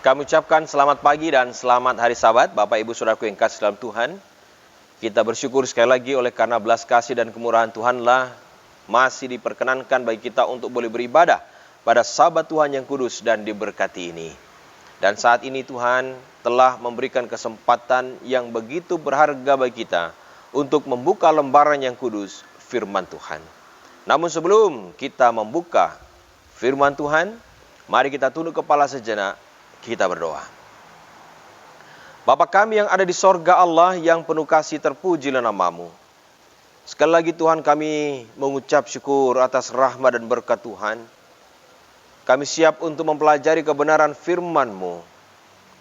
Kami ucapkan selamat pagi dan selamat hari Sabat, Bapak Ibu Saudaraku yang kasih dalam Tuhan. Kita bersyukur sekali lagi oleh karena belas kasih dan kemurahan Tuhanlah masih diperkenankan bagi kita untuk boleh beribadah pada Sabat Tuhan yang kudus dan diberkati ini. Dan saat ini Tuhan telah memberikan kesempatan yang begitu berharga bagi kita untuk membuka lembaran yang kudus, firman Tuhan. Namun sebelum kita membuka firman Tuhan, mari kita tunduk kepala sejenak. Kita berdoa. Bapa kami yang ada di sorga Allah yang penuh kasih, terpujilah nama-Mu. Sekali lagi Tuhan, kami mengucap syukur atas rahmat dan berkat Tuhan. Kami siap untuk mempelajari kebenaran firman-Mu.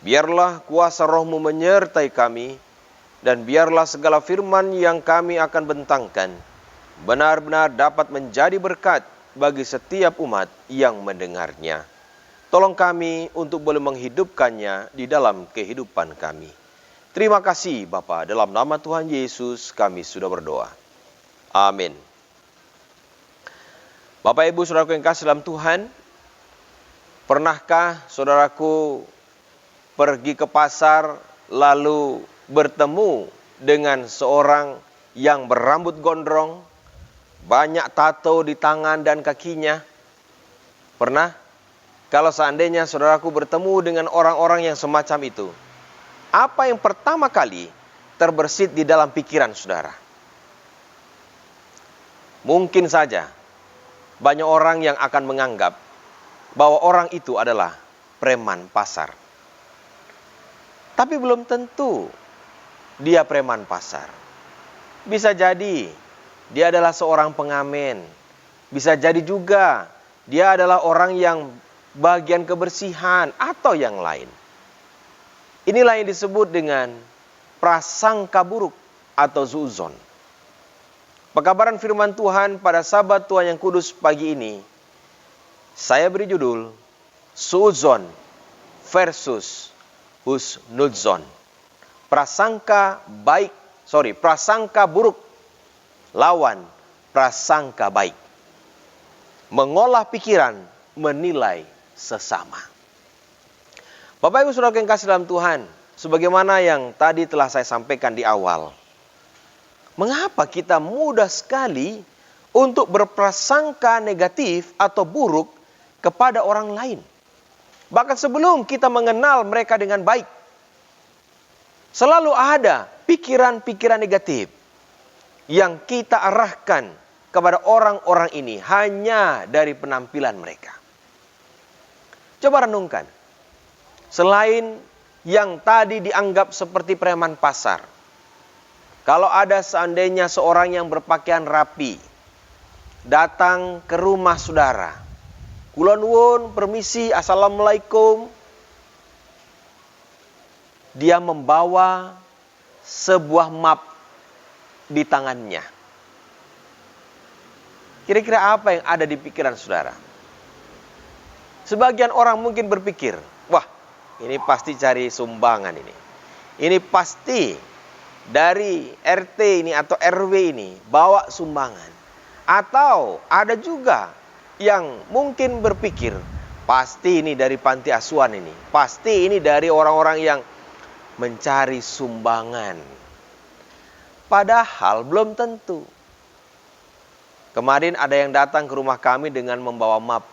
Biarlah kuasa Roh-Mu menyertai kami, dan biarlah segala firman yang kami akan bentangkan benar-benar dapat menjadi berkat bagi setiap umat yang mendengarnya. Tolong kami untuk boleh menghidupkannya di dalam kehidupan kami. Terima kasih Bapa, dalam nama Tuhan Yesus kami sudah berdoa. Amin. Bapak Ibu Saudaraku yang kasih dalam Tuhan, pernahkah saudaraku pergi ke pasar lalu bertemu dengan seorang yang berambut gondrong, banyak tato di tangan dan kakinya? Pernah? Kalau seandainya saudaraku bertemu dengan orang-orang yang semacam itu, apa yang pertama kali terbersit di dalam pikiran saudara? Mungkin saja banyak orang yang akan menganggap bahwa orang itu adalah preman pasar. Tapi belum tentu dia preman pasar. Bisa jadi dia adalah seorang pengamen. Bisa jadi juga dia adalah orang yang bagian kebersihan atau yang lain. Inilah yang disebut dengan prasangka buruk atau suudzon. Pekabaran firman Tuhan pada Sabat Tuhan yang kudus pagi ini, saya beri judul suudzon versus husnudzon. Prasangka buruk lawan prasangka baik. Mengolah pikiran, menilai sesama. Bapak Ibu Saudara yang kasih dalam Tuhan, sebagaimana yang tadi telah saya sampaikan di awal, mengapa kita mudah sekali untuk berprasangka negatif atau buruk kepada orang lain? Bahkan sebelum kita mengenal mereka dengan baik, selalu ada pikiran-pikiran negatif yang kita arahkan kepada orang-orang ini hanya dari penampilan mereka. Coba renungkan, selain yang tadi dianggap seperti preman pasar, kalau ada seandainya seorang yang berpakaian rapi, datang ke rumah saudara, kula nuwun, permisi, assalamualaikum, dia membawa sebuah map di tangannya. Kira-kira apa yang ada di pikiran saudara? Sebagian orang mungkin berpikir, wah ini pasti cari sumbangan ini. Ini pasti dari RT ini atau RW ini bawa sumbangan. Atau ada juga yang mungkin berpikir, pasti ini dari panti asuhan ini. Pasti ini dari orang-orang yang mencari sumbangan. Padahal belum tentu. Kemarin ada yang datang ke rumah kami dengan membawa map.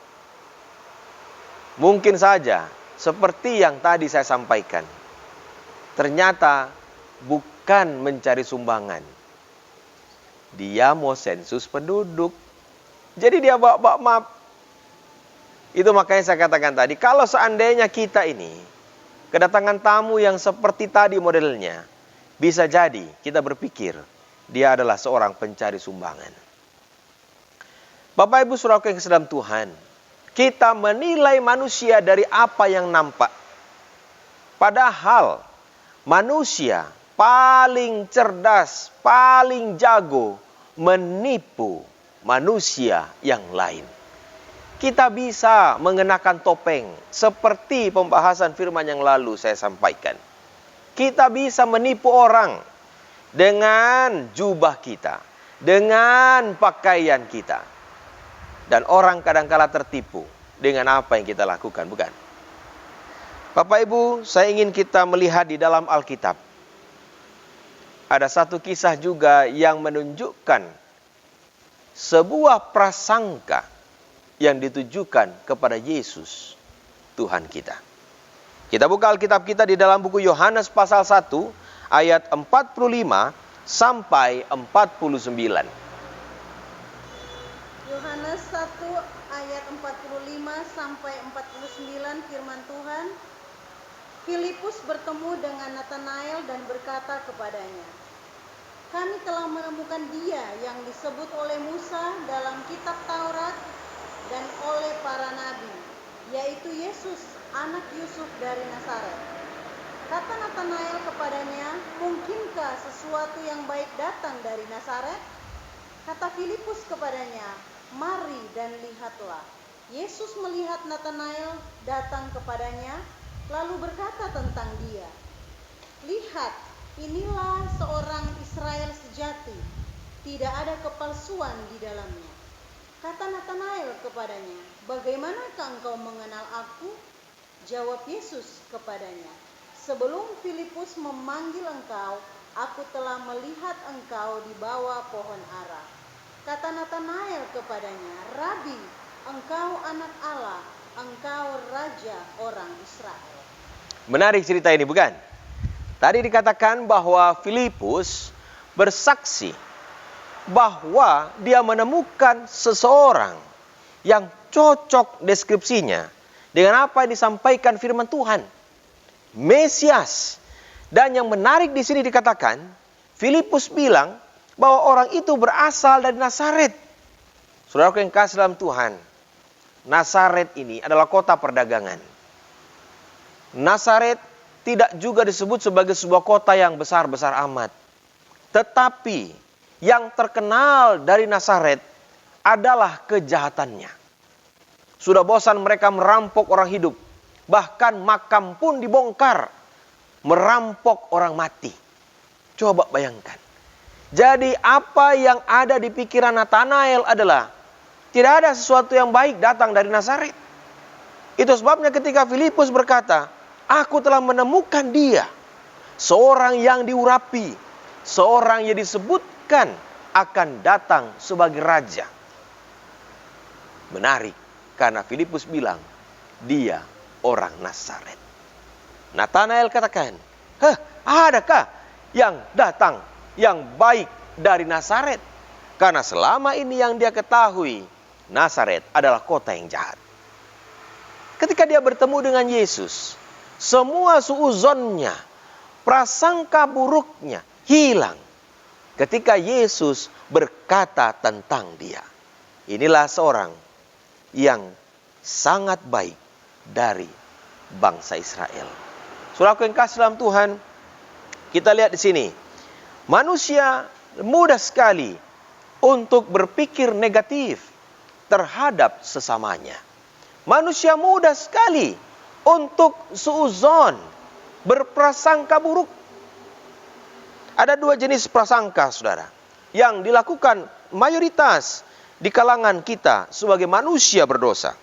Mungkin saja seperti yang tadi saya sampaikan. Ternyata bukan mencari sumbangan. Dia mau sensus penduduk. Jadi dia bawa map. Itu makanya saya katakan tadi, kalau seandainya kita ini kedatangan tamu yang seperti tadi modelnya, bisa jadi kita berpikir dia adalah seorang pencari sumbangan. Bapak Ibu Saudara yang sedang Tuhan, kita menilai manusia dari apa yang nampak. Padahal manusia paling cerdas, paling jago menipu manusia yang lain. Kita bisa mengenakan topeng seperti pembahasan firman yang lalu saya sampaikan. Kita bisa menipu orang dengan jubah kita, dengan pakaian kita. Dan orang kadangkala tertipu dengan apa yang kita lakukan, bukan? Bapak Ibu, saya ingin kita melihat di dalam Alkitab. Ada satu kisah juga yang menunjukkan sebuah prasangka yang ditujukan kepada Yesus, Tuhan kita. Kita buka Alkitab kita di dalam buku Yohanes pasal 1 ayat 45 sampai 49. Yohanes 1 ayat 45 sampai 49 firman Tuhan. Filipus bertemu dengan Natanael dan berkata kepadanya, "Kami telah menemukan Dia yang disebut oleh Musa dalam kitab Taurat dan oleh para nabi, yaitu Yesus, anak Yusuf dari Nazaret." Kata Natanael kepadanya, "Mungkinkah sesuatu yang baik datang dari Nazaret?" Kata Filipus kepadanya, "Mari dan lihatlah." Yesus melihat Natanael datang kepadanya, lalu berkata tentang dia, "Lihat, inilah seorang Israel sejati, tidak ada kepalsuan di dalamnya." Kata Natanael kepadanya, "Bagaimanakah engkau mengenal aku?" Jawab Yesus kepadanya, "Sebelum Filipus memanggil engkau, aku telah melihat engkau di bawah pohon ara." Kata Natanael kepadanya, "Rabi, engkau anak Allah, engkau raja orang Israel." Menarik cerita ini, bukan? Tadi dikatakan bahwa Filipus bersaksi bahwa dia menemukan seseorang yang cocok deskripsinya dengan apa yang disampaikan firman Tuhan, Mesias. Dan yang menarik di sini dikatakan, Filipus bilang bahwa orang itu berasal dari Nazaret. Saudaraku yang kasih dalam Tuhan, Nazaret ini adalah kota perdagangan. Nazaret tidak juga disebut sebagai sebuah kota yang besar-besar amat. Tetapi yang terkenal dari Nazaret adalah kejahatannya. Sudah bosan mereka merampok orang hidup. Bahkan makam pun dibongkar. Merampok orang mati. Coba bayangkan. Jadi apa yang ada di pikiran Natanael adalah tidak ada sesuatu yang baik datang dari Nazaret. Itu sebabnya ketika Filipus berkata, "Aku telah menemukan dia, seorang yang diurapi, seorang yang disebutkan akan datang sebagai raja." Menarik, karena Filipus bilang, dia orang Nazaret. Natanael katakan, adakah yang datang yang baik dari Nazaret? Karena selama ini yang dia ketahui, Nazaret adalah kota yang jahat. Ketika dia bertemu dengan Yesus, semua suuzonnya, prasangka buruknya hilang. Ketika Yesus berkata tentang dia, inilah seorang yang sangat baik dari bangsa Israel. Saudaraku yang kasih dalam Tuhan, kita lihat di sini, manusia mudah sekali untuk berpikir negatif terhadap sesamanya. Manusia mudah sekali untuk suuzon, berprasangka buruk. Ada dua jenis prasangka, saudara, yang dilakukan mayoritas di kalangan kita sebagai manusia berdosa.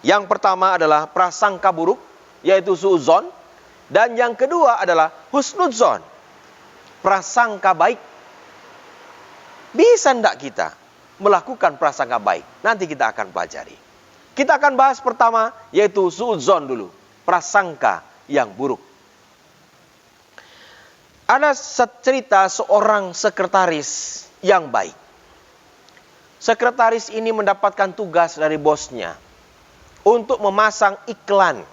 Yang pertama adalah prasangka buruk, yaitu suuzon. Dan yang kedua adalah husnudzon, prasangka baik. Bisa enggak kita melakukan prasangka baik? Nanti kita akan pelajari. Kita akan bahas pertama, yaitu suudzon dulu, prasangka yang buruk. Ada cerita seorang sekretaris yang baik. Sekretaris ini mendapatkan tugas dari bosnya untuk memasang iklan.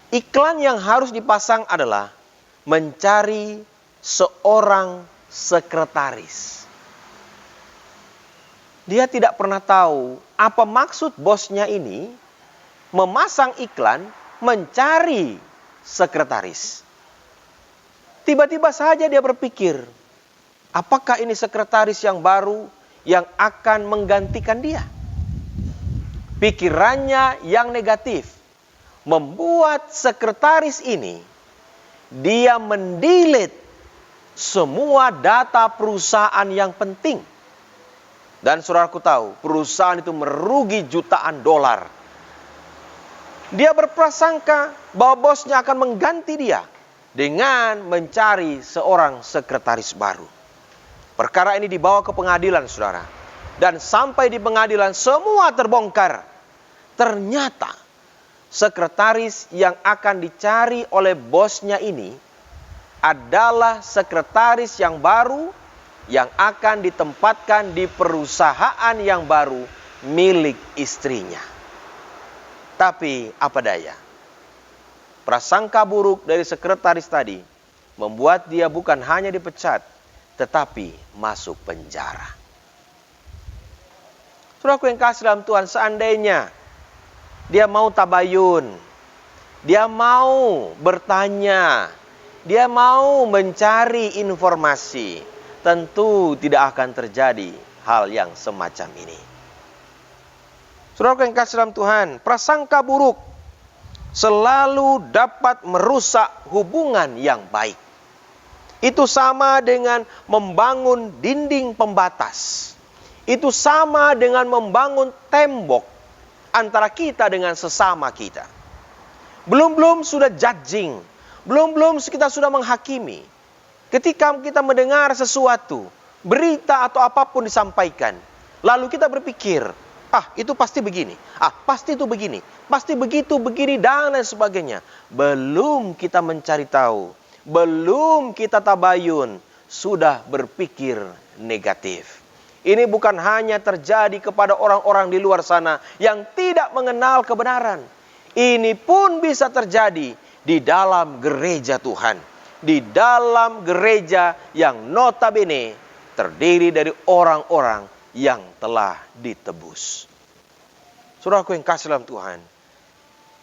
Iklan yang harus dipasang adalah mencari seorang sekretaris. Dia tidak pernah tahu apa maksud bosnya ini memasang iklan mencari sekretaris. Tiba-tiba saja dia berpikir, apakah ini sekretaris yang baru yang akan menggantikan dia? Pikirannya yang negatif membuat sekretaris ini dia mendelete semua data perusahaan yang penting. Dan saudaraku tahu, perusahaan itu merugi jutaan dolar. Dia berprasangka bahwa bosnya akan mengganti dia dengan mencari seorang sekretaris baru. Perkara ini dibawa ke pengadilan, saudara. Dan sampai di pengadilan semua terbongkar. Ternyata sekretaris yang akan dicari oleh bosnya ini adalah sekretaris yang baru yang akan ditempatkan di perusahaan yang baru milik istrinya. Tapi apa daya, prasangka buruk dari sekretaris tadi membuat dia bukan hanya dipecat, tetapi masuk penjara. Saudaraku yang kasih dalam Tuhan, seandainya dia mau tabayun, dia mau bertanya, dia mau mencari informasi, tentu tidak akan terjadi hal yang semacam ini. Saudaraku yang kasih dalam Tuhan, prasangka buruk selalu dapat merusak hubungan yang baik. Itu sama dengan membangun dinding pembatas. Itu sama dengan membangun tembok antara kita dengan sesama kita. Belum sudah judging, belum kita sudah menghakimi. Ketika kita mendengar sesuatu, berita atau apapun disampaikan, lalu kita berpikir, itu pasti begini, pasti itu begini, pasti begitu, begini, dan lain sebagainya. Belum kita mencari tahu, belum kita tabayun, sudah berpikir negatif. Ini bukan hanya terjadi kepada orang-orang di luar sana yang tidak mengenal kebenaran. Ini pun bisa terjadi di dalam gereja Tuhan. Di dalam gereja yang notabene terdiri dari orang-orang yang telah ditebus. Saudaraku yang kasih dalam Tuhan,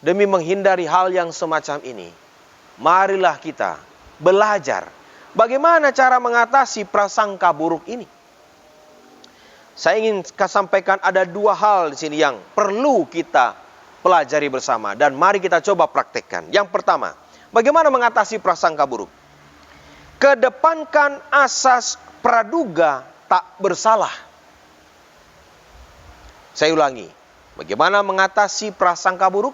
demi menghindari hal yang semacam ini, marilah kita belajar bagaimana cara mengatasi prasangka buruk ini. Saya ingin sampaikan ada dua hal di sini yang perlu kita pelajari bersama dan mari kita coba praktekkan. Yang pertama, bagaimana mengatasi prasangka buruk? Kedepankan asas praduga tak bersalah. Saya ulangi, bagaimana mengatasi prasangka buruk?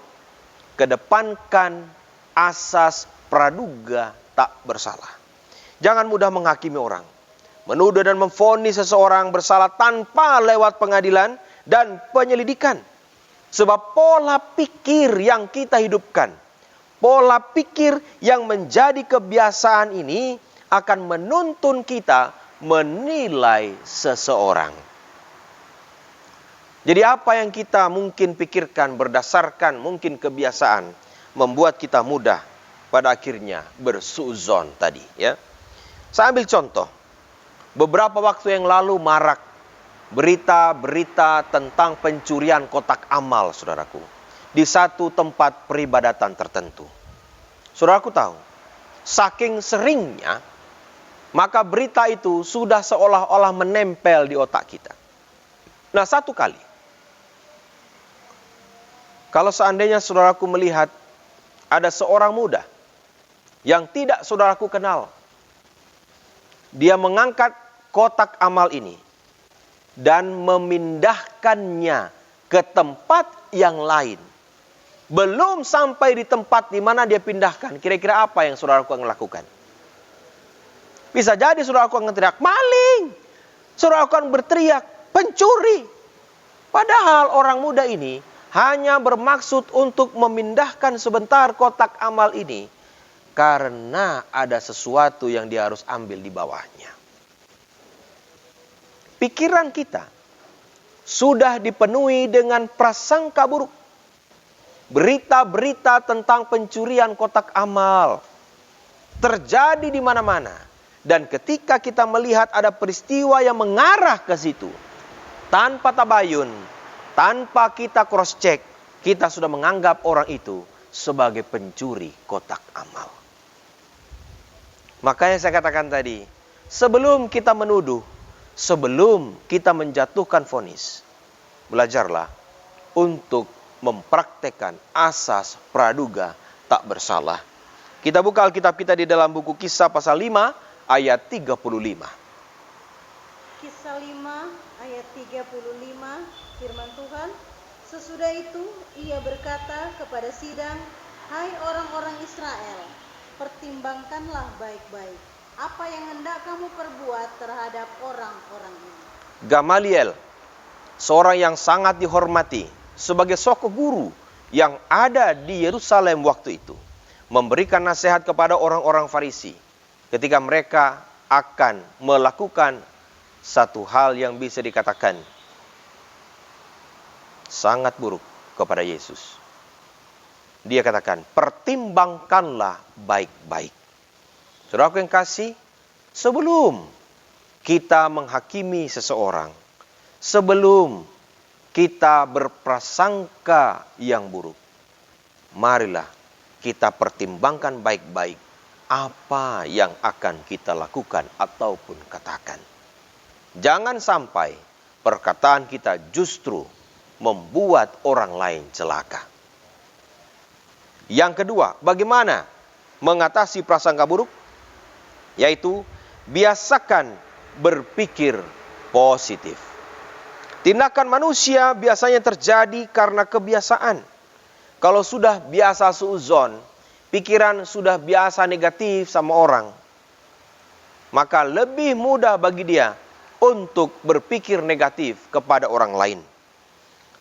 Kedepankan asas praduga tak bersalah. Jangan mudah menghakimi orang, menuduh dan memvonis seseorang bersalah tanpa lewat pengadilan dan penyelidikan. Sebab pola pikir yang kita hidupkan, pola pikir yang menjadi kebiasaan ini akan menuntun kita menilai seseorang. Jadi apa yang kita mungkin pikirkan berdasarkan mungkin kebiasaan membuat kita mudah pada akhirnya bersuzon tadi, ya. Saya ambil contoh. Beberapa waktu yang lalu marak berita-berita tentang pencurian kotak amal, saudaraku, di satu tempat peribadatan tertentu. Saudaraku tahu, saking seringnya, maka berita itu sudah seolah-olah menempel di otak kita. Nah, satu kali, kalau seandainya saudaraku melihat ada seorang muda yang tidak saudaraku kenal, dia mengangkat kotak amal ini dan memindahkannya ke tempat yang lain. Belum sampai di tempat di mana dia pindahkan, kira-kira apa yang saudaraku akan lakukan? Bisa jadi saudaraku akan teriak, maling! Saudaraku akan berteriak, pencuri! Padahal orang muda ini hanya bermaksud untuk memindahkan sebentar kotak amal ini karena ada sesuatu yang dia harus ambil di bawahnya. Pikiran kita sudah dipenuhi dengan prasangka buruk. Berita-berita tentang pencurian kotak amal terjadi di mana-mana. Dan ketika kita melihat ada peristiwa yang mengarah ke situ, tanpa tabayun, tanpa kita cross check, kita sudah menganggap orang itu sebagai pencuri kotak amal. Makanya saya katakan tadi, sebelum kita menuduh, sebelum kita menjatuhkan vonis, belajarlah untuk mempraktekkan asas praduga tak bersalah. Kita buka Alkitab kita di dalam buku Kisah pasal 5 ayat 35. Kisah 5 ayat 35, firman Tuhan, Sesudah itu ia berkata kepada sidang, "Hai orang-orang Israel, pertimbangkanlah baik-baik apa yang hendak kamu perbuat terhadap orang-orang ini." Gamaliel, seorang yang sangat dihormati sebagai soko guru yang ada di Yerusalem waktu itu, memberikan nasihat kepada orang-orang Farisi ketika mereka akan melakukan satu hal yang bisa dikatakan sangat buruk kepada Yesus. Dia katakan, pertimbangkanlah baik-baik. Saudaraku yang kasih, sebelum kita menghakimi seseorang, sebelum kita berprasangka yang buruk, marilah kita pertimbangkan baik-baik apa yang akan kita lakukan ataupun katakan. Jangan sampai perkataan kita justru membuat orang lain celaka. Yang kedua, bagaimana mengatasi prasangka buruk? Yaitu, biasakan berpikir positif. Tindakan manusia biasanya terjadi karena kebiasaan. Kalau sudah biasa suuzon, pikiran sudah biasa negatif sama orang, maka lebih mudah bagi dia untuk berpikir negatif kepada orang lain.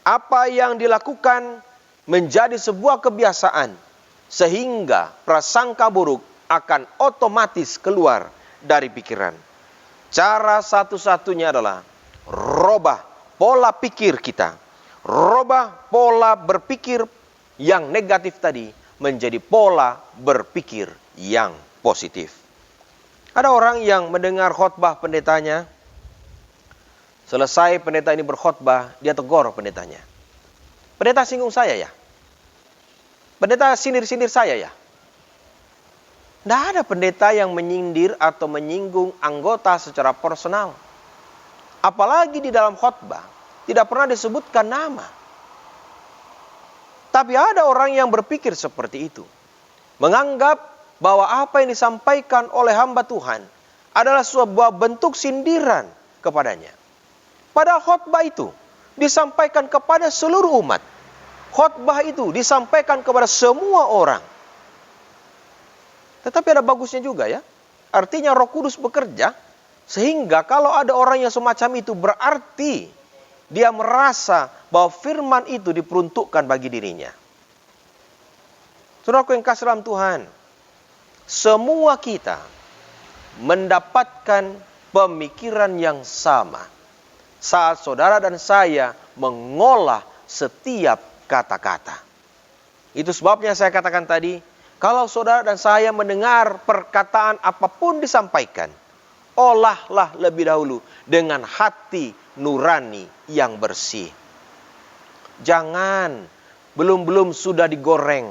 Apa yang dilakukan menjadi sebuah kebiasaan, sehingga prasangka buruk akan otomatis keluar dari pikiran. Cara satu-satunya adalah robah pola pikir kita. Robah pola berpikir yang negatif tadi menjadi pola berpikir yang positif. Ada orang yang mendengar khotbah pendetanya. Selesai pendeta ini berkhotbah, dia tegur pendetanya. Pendeta singgung saya ya? Pendeta sindir-sindir saya ya? Tidak ada pendeta yang menyindir atau menyinggung anggota secara personal. Apalagi di dalam khotbah, tidak pernah disebutkan nama. Tapi ada orang yang berpikir seperti itu. Menganggap bahwa apa yang disampaikan oleh hamba Tuhan adalah sebuah bentuk sindiran kepadanya. Padahal khotbah itu disampaikan kepada seluruh umat. Khotbah itu disampaikan kepada semua orang. Tetapi ada bagusnya juga ya. Artinya Roh Kudus bekerja. Sehingga kalau ada orang yang semacam itu, berarti dia merasa bahwa firman itu diperuntukkan bagi dirinya. Saudaraku yang kasih dalam Tuhan, semua kita mendapatkan pemikiran yang sama saat saudara dan saya mengolah setiap kata-kata. Itu sebabnya saya katakan tadi, kalau saudara dan saya mendengar perkataan apapun disampaikan, olahlah lebih dahulu dengan hati nurani yang bersih. Jangan belum sudah digoreng,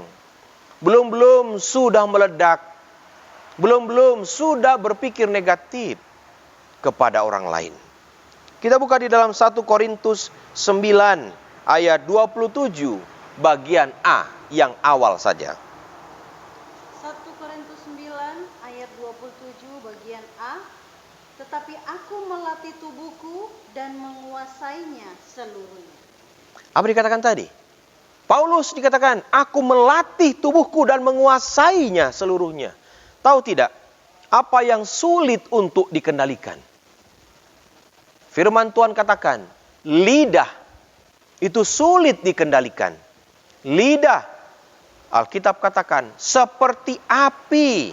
belum sudah meledak, belum sudah berpikir negatif kepada orang lain. Kita buka di dalam 1 Korintus 9 ayat 27 bagian A yang awal saja. 1 Korintus 9 ayat 27 bagian A. Tetapi aku melatih tubuhku dan menguasainya seluruhnya. Apa dikatakan tadi? Paulus dikatakan, aku melatih tubuhku dan menguasainya seluruhnya. Tahu tidak, apa yang sulit untuk dikendalikan? Firman Tuhan katakan, lidah itu sulit dikendalikan. Lidah, Alkitab katakan, seperti api.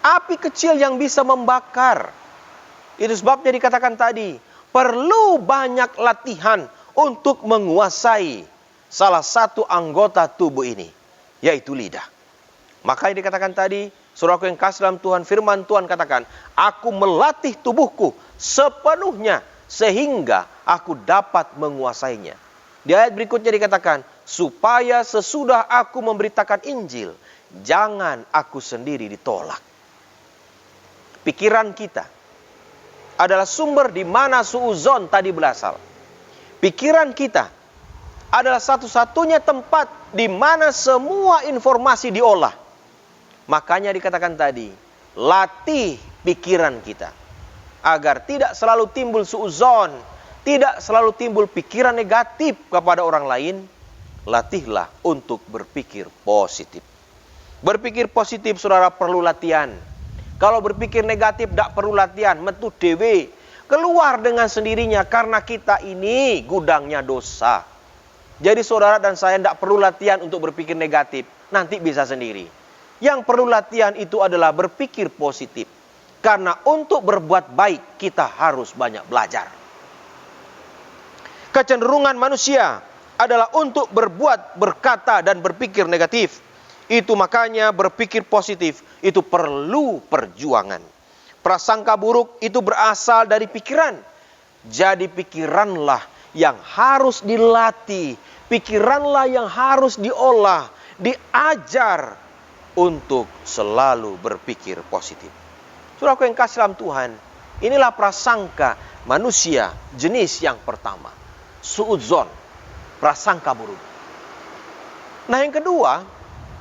Api kecil yang bisa membakar. Itu sebabnya dikatakan tadi, perlu banyak latihan untuk menguasai salah satu anggota tubuh ini, yaitu lidah. Makanya dikatakan tadi, saudaraku yang kasih dalam Tuhan, firman Tuhan katakan, aku melatih tubuhku sepenuhnya sehingga aku dapat menguasainya. Di ayat berikutnya dikatakan, supaya sesudah aku memberitakan Injil, jangan aku sendiri ditolak. Pikiran kita adalah sumber di mana suuzon tadi berasal. Pikiran kita adalah satu-satunya tempat di mana semua informasi diolah. Makanya dikatakan tadi, latih pikiran kita agar tidak selalu timbul suuzon, tidak selalu timbul pikiran negatif kepada orang lain, latihlah untuk berpikir positif. Berpikir positif, saudara, perlu latihan. Kalau berpikir negatif, tidak perlu latihan. Metu dewe, keluar dengan sendirinya, karena kita ini gudangnya dosa. Jadi saudara dan saya tidak perlu latihan untuk berpikir negatif. Nanti bisa sendiri. Yang perlu latihan itu adalah berpikir positif. Karena untuk berbuat baik, kita harus banyak belajar. Kecenderungan manusia adalah untuk berbuat, berkata, dan berpikir negatif. Itu makanya berpikir positif itu perlu perjuangan. Prasangka buruk itu berasal dari pikiran. Jadi pikiranlah yang harus dilatih. Pikiranlah yang harus diolah, diajar untuk selalu berpikir positif. Saudaraku yang kasih dalam Tuhan, inilah prasangka manusia jenis yang pertama. Suudzon, prasangka buruk. Nah yang kedua,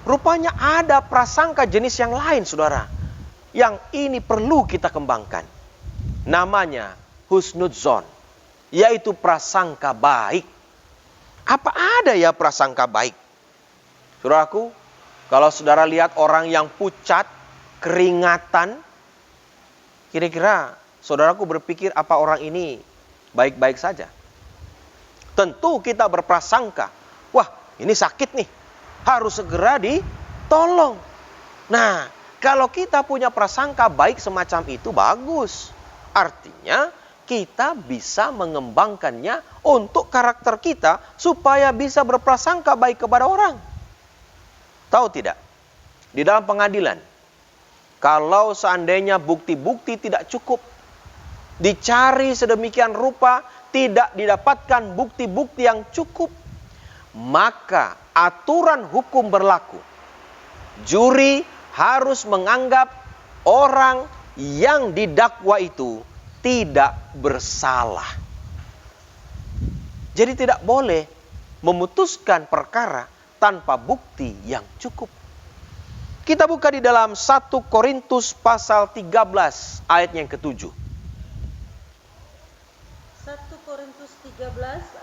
rupanya ada prasangka jenis yang lain, saudara. Yang ini perlu kita kembangkan. Namanya husnudzon, yaitu prasangka baik. Apa ada ya prasangka baik? Saudaraku, kalau saudara lihat orang yang pucat, keringatan, kira-kira saudaraku berpikir apa orang ini baik-baik saja? Tentu kita berprasangka, wah ini sakit nih, harus segera ditolong. Nah, kalau kita punya prasangka baik semacam itu bagus. Artinya kita bisa mengembangkannya untuk karakter kita supaya bisa berprasangka baik kepada orang. Tahu tidak? Di dalam pengadilan, kalau seandainya bukti-bukti tidak cukup, dicari sedemikian rupa, tidak didapatkan bukti-bukti yang cukup, maka aturan hukum berlaku. Juri harus menganggap orang yang didakwa itu tidak bersalah. Jadi tidak boleh memutuskan perkara tanpa bukti yang cukup. Kita buka di dalam 1 Korintus pasal 13 ayat yang ke-7. 1 Korintus 13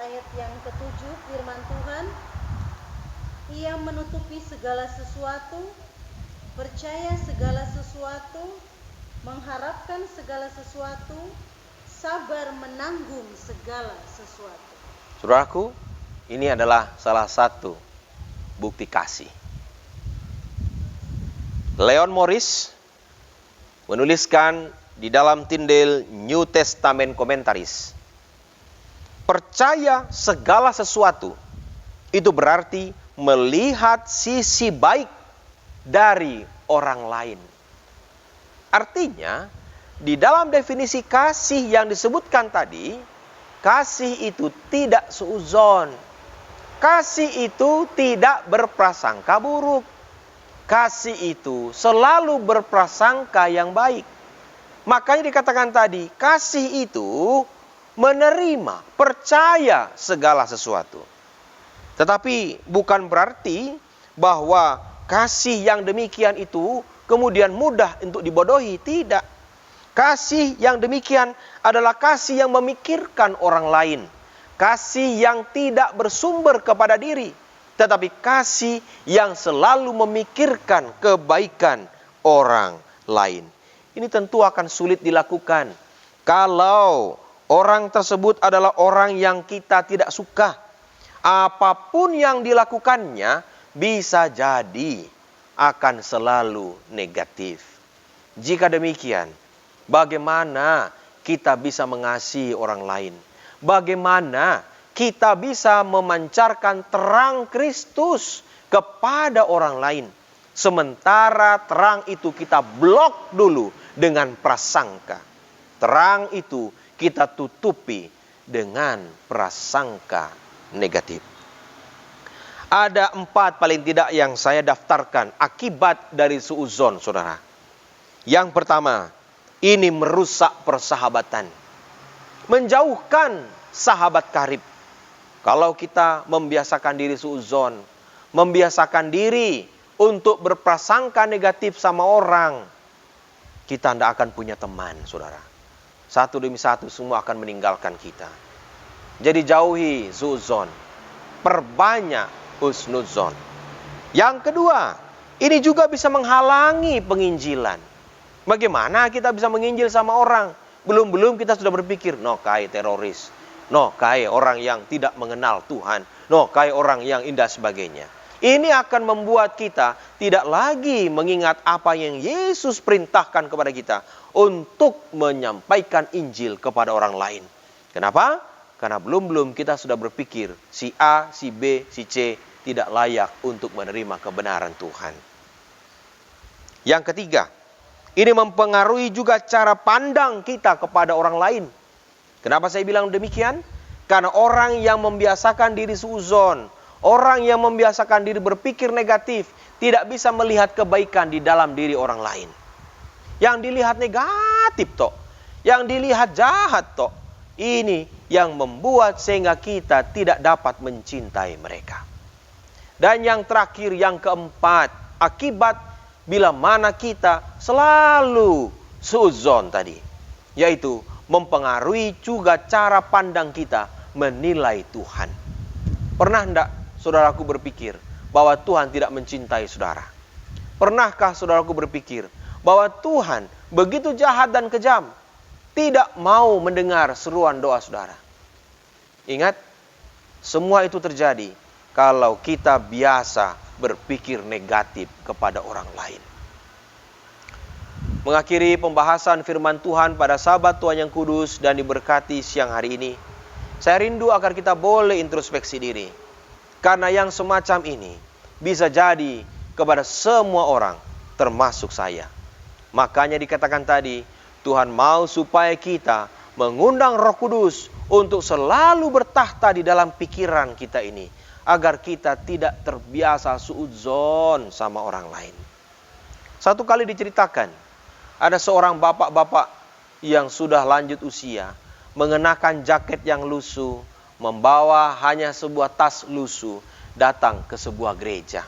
ayat yang ke-7, firman Tuhan, ia menutupi segala sesuatu, percaya segala sesuatu, mengharapkan segala sesuatu, sabar menanggung segala sesuatu. Saudaraku, ini adalah salah satu bukti kasih. Leon Morris menuliskan di dalam tindel New Testament Commentaries, percaya segala sesuatu itu berarti melihat sisi baik dari orang lain. Artinya, di dalam definisi kasih yang disebutkan tadi, kasih itu tidak suudzon. Kasih itu tidak berprasangka buruk. Kasih itu selalu berprasangka yang baik. Makanya dikatakan tadi, kasih itu menerima, percaya segala sesuatu. Tetapi bukan berarti bahwa kasih yang demikian itu kemudian mudah untuk dibodohi. Tidak. Kasih yang demikian adalah kasih yang memikirkan orang lain. Kasih yang tidak bersumber kepada diri, tetapi kasih yang selalu memikirkan kebaikan orang lain. Ini tentu akan sulit dilakukan kalau orang tersebut adalah orang yang kita tidak suka. Apapun yang dilakukannya bisa jadi akan selalu negatif. Jika demikian, bagaimana kita bisa mengasihi orang lain? Bagaimana kita bisa memancarkan terang Kristus kepada orang lain? Sementara terang itu kita blok dulu dengan prasangka. Terang itu kita tutupi dengan prasangka negatif. Ada 4 paling tidak yang saya daftarkan akibat dari suudzon, saudara. Yang pertama, ini merusak persahabatan. Menjauhkan sahabat karib. Kalau kita membiasakan diri suudzon, membiasakan diri untuk berprasangka negatif sama orang, kita tidak akan punya teman, saudara. Satu demi satu semua akan meninggalkan kita. Jadi jauhi suudzon, perbanyak husnudzon. Yang kedua, ini juga bisa menghalangi penginjilan. Bagaimana kita bisa menginjil sama orang? Belum kita sudah berpikir, no kai teroris, no kai orang yang tidak mengenal Tuhan, no kai orang yang indah sebagainya. Ini akan membuat kita tidak lagi mengingat apa yang Yesus perintahkan kepada kita untuk menyampaikan Injil kepada orang lain. Kenapa? Karena belum kita sudah berpikir si A, si B, si C tidak layak untuk menerima kebenaran Tuhan. Yang ketiga, ini mempengaruhi juga cara pandang kita kepada orang lain. Kenapa saya bilang demikian? Karena orang yang membiasakan diri suudzon, orang yang membiasakan diri berpikir negatif, tidak bisa melihat kebaikan di dalam diri orang lain. Yang dilihat negatif toh, yang dilihat jahat toh. Ini yang membuat sehingga kita tidak dapat mencintai mereka. Dan yang terakhir, yang keempat, akibat bila mana kita selalu suudzon tadi, yaitu mempengaruhi juga cara pandang kita menilai Tuhan. Pernah enggak saudaraku berpikir bahwa Tuhan tidak mencintai saudara? Pernahkah saudaraku berpikir bahwa Tuhan begitu jahat dan kejam, tidak mau mendengar seruan doa saudara? Ingat, semua itu terjadi kalau kita biasa berpikir negatif kepada orang lain. Mengakhiri pembahasan firman Tuhan pada sahabat Tuhan yang kudus dan diberkati siang hari ini, saya rindu agar kita boleh introspeksi diri. Karena yang semacam ini bisa jadi kepada semua orang, termasuk saya. Makanya dikatakan tadi, Tuhan mau supaya kita mengundang Roh Kudus untuk selalu bertahta di dalam pikiran kita ini, agar kita tidak terbiasa suudzon sama orang lain. Satu kali diceritakan, ada seorang bapak-bapak yang sudah lanjut usia, mengenakan jaket yang lusuh, membawa hanya sebuah tas lusuh, datang ke sebuah gereja.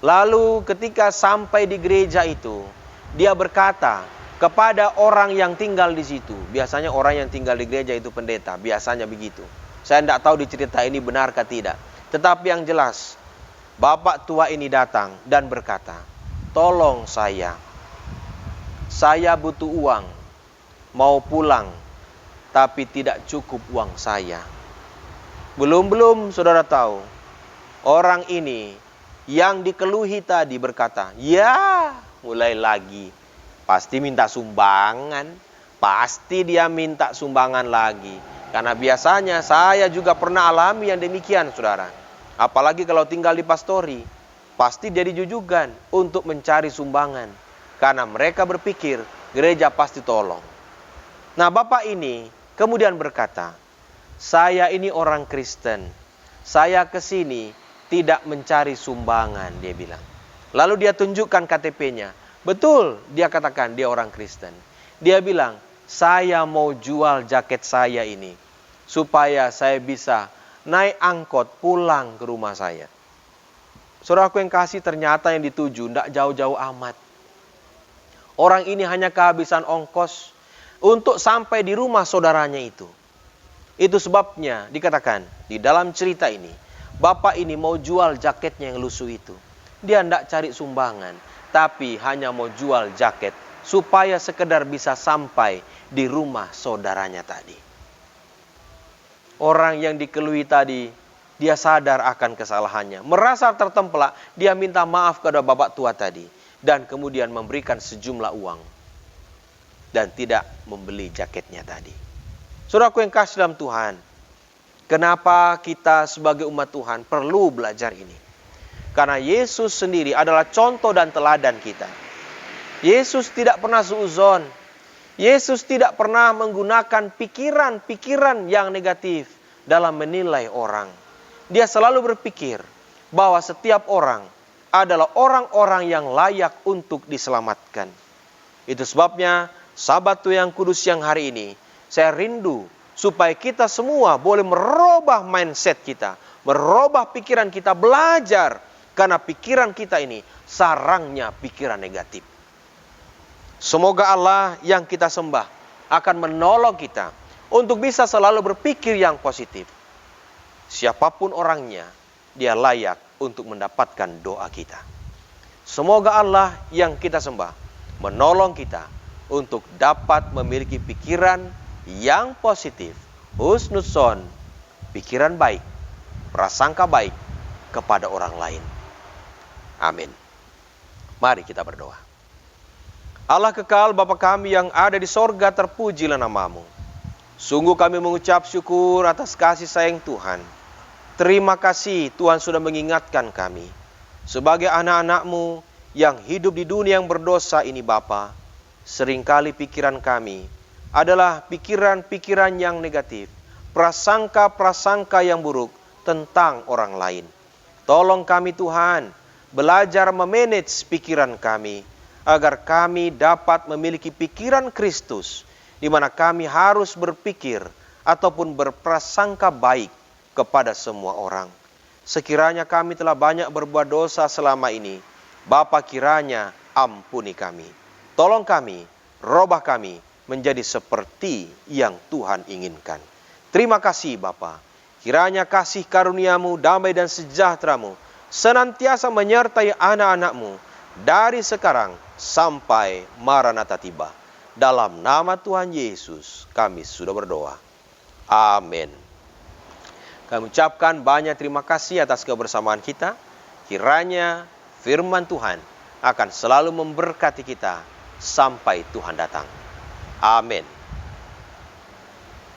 Lalu ketika sampai di gereja itu, dia berkata kepada orang yang tinggal di situ. Biasanya orang yang tinggal di gereja itu pendeta, biasanya begitu. Saya tidak tahu di cerita ini benarkah tidak. Tetapi yang jelas, bapak tua ini datang dan berkata, tolong saya butuh uang, mau pulang, tapi tidak cukup uang saya. Belum saudara tahu, orang ini yang dikeluhi tadi berkata, ya mulai lagi. Pasti minta sumbangan, pasti dia minta sumbangan lagi. Karena biasanya saya juga pernah alami yang demikian saudara. Apalagi kalau tinggal di pastori, pasti dia dijujukan untuk mencari sumbangan. Karena mereka berpikir gereja pasti tolong. Nah bapak ini kemudian berkata, saya ini orang Kristen, saya kesini tidak mencari sumbangan, dia bilang. Lalu dia tunjukkan KTP-nya. Betul, dia katakan dia orang Kristen. Dia bilang, saya mau jual jaket saya ini supaya saya bisa naik angkot pulang ke rumah saya. Saudaraku yang kasih, ternyata yang dituju tidak jauh-jauh amat. Orang ini hanya kehabisan ongkos untuk sampai di rumah saudaranya itu. Itu sebabnya dikatakan di dalam cerita ini, bapak ini mau jual jaketnya yang lusuh itu. Dia tidak cari sumbangan, tapi hanya mau jual jaket supaya sekedar bisa sampai di rumah saudaranya tadi. Orang yang dikeluhi tadi, dia sadar akan kesalahannya, merasa tertemplak, dia minta maaf kepada bapak tua tadi, dan kemudian memberikan sejumlah uang, dan tidak membeli jaketnya tadi. Saudaraku yang kasih dalam Tuhan, kenapa kita sebagai umat Tuhan perlu belajar ini? Karena Yesus sendiri adalah contoh dan teladan kita. Yesus tidak pernah suudzon. Yesus tidak pernah menggunakan pikiran-pikiran yang negatif dalam menilai orang. Dia selalu berpikir bahwa setiap orang adalah orang-orang yang layak untuk diselamatkan. Itu sebabnya Sabat yang kudus yang hari ini, saya rindu supaya kita semua boleh merubah mindset kita, merubah pikiran kita, belajar. Karena pikiran kita ini sarangnya pikiran negatif. Semoga Allah yang kita sembah akan menolong kita untuk bisa selalu berpikir yang positif. Siapapun orangnya, dia layak untuk mendapatkan doa kita. Semoga Allah yang kita sembah menolong kita untuk dapat memiliki pikiran yang positif, husnuzon, pikiran baik, prasangka baik kepada orang lain. Amin. Mari kita berdoa. Allah kekal, Bapa kami yang ada di sorga, terpujilah nama-Mu. Sungguh kami mengucap syukur atas kasih sayang Tuhan. Terima kasih Tuhan sudah mengingatkan kami sebagai anak-anak-Mu yang hidup di dunia yang berdosa ini Bapa. Seringkali pikiran kami adalah pikiran-pikiran yang negatif, prasangka-prasangka yang buruk tentang orang lain. Tolong kami Tuhan, belajar memanage pikiran kami, agar kami dapat memiliki pikiran Kristus, di mana kami harus berpikir ataupun berprasangka baik kepada semua orang. Sekiranya kami telah banyak berbuat dosa selama ini, Bapa kiranya ampuni kami. Tolong kami, robah kami menjadi seperti yang Tuhan inginkan. Terima kasih Bapa. Kiranya kasih karunia-Mu, damai dan sejahtera-Mu senantiasa menyertai anak-anak-Mu dari sekarang sampai Maranatha tiba. Dalam nama Tuhan Yesus kami sudah berdoa. Amin. Kami ucapkan banyak terima kasih atas kebersamaan kita. Kiranya firman Tuhan akan selalu memberkati kita sampai Tuhan datang. Amin.